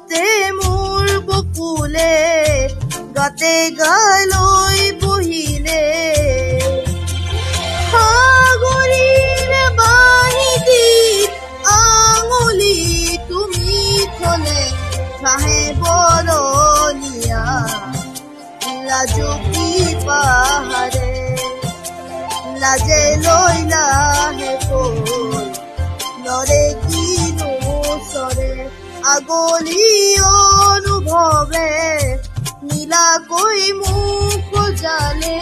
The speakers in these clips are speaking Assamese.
কোচতে মোৰ বকুলে গাতে গালৈ বহিলে সাগৰীৰ বাহিনীত আঙুলি তুমি থলে চাহে বৰণীয়া লাজুকী পাহাৰে লাজে লৈ লাহে কৈ লৰে কিনো চৰে আগলি অনুভৱে নীলাকৈ মুখ জালে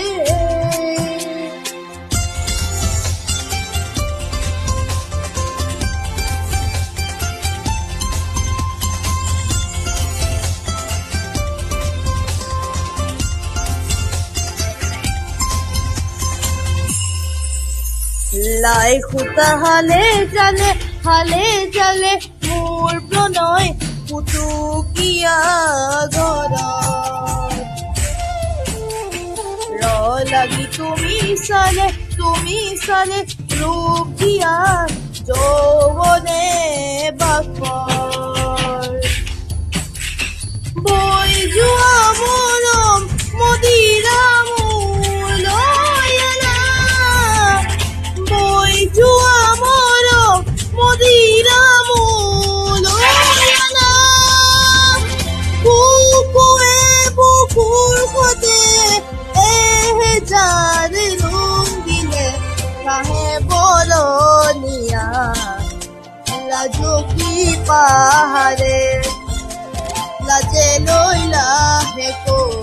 লাই খুটা হালে জালে মোৰ প্ৰণয় পুতুকীয়া ঘৰত লাগি তুমি চালে ৰূপ দিয়া যৌৱনে বাকৰ বৈ যোৱা মৰম মদিৰা মোলৈ আনা বৈ যোৱা মৰম মদিৰা মোলৈ আনা বুকুৱে বুকুৰ সতে এহেজাৰ ৰং দিলে কাহে বৰণীয়া লাজুকী পাহাৰে লাজে লৈ লাহে কৈ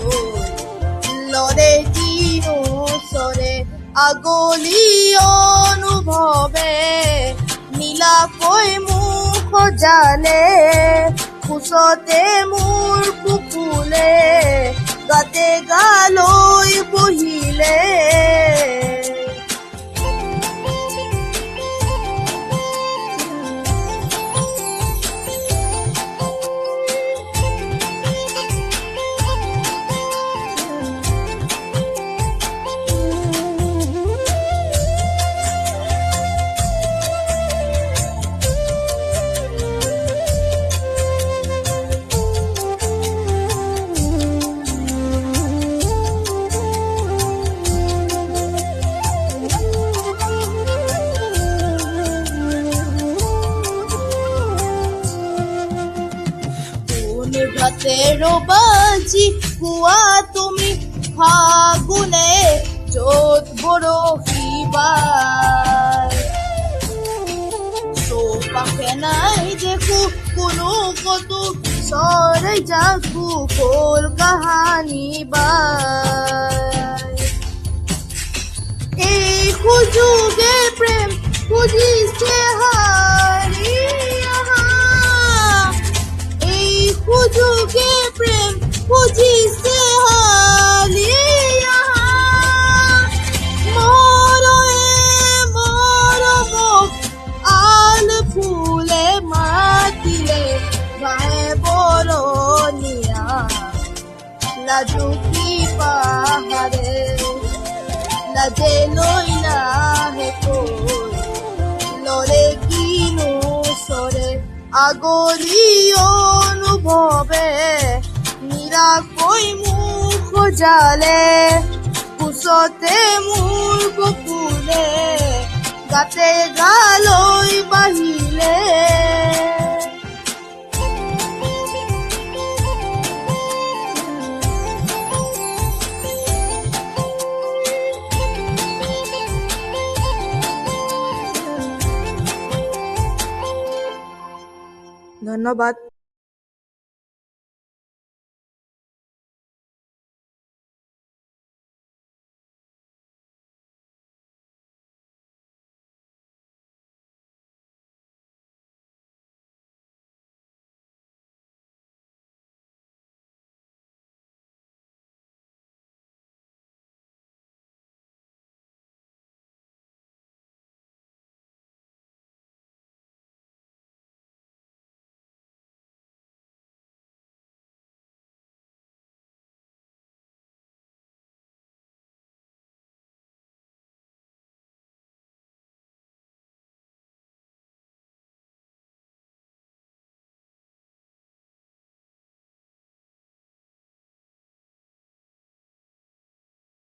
লৰে কিনো চৰে আগলি অনুভৱে নীলাকৈ মুখ জালে কোচতে মোৰ বুকুলে গাতে গালৈ বহিলে ঘাটেৰ বাজি কোৱা তুমি ফাগুনে য'ত বৰশীবাই চৌপাশে নাই দেখো কোনো কতো চৰাই জাকো গ'ল কাহানী বাই এই সুযোগে প্ৰেম খুজিছে হাৰি সুযোগে প্ৰেম খুজিছে হালি মৰমক আল ফুলে মাতিলে গায়ে বৰণীয়া লাজুকী পাহাৰে লাজে লৈ লাহে কৈ লৰে কিনো চৰে আগলি অনুভৱে নীলাকৈ মুখ জালে কোচতে মোৰ বকুলে গাতে গালৈ বাহিলে ধন্যবাদ।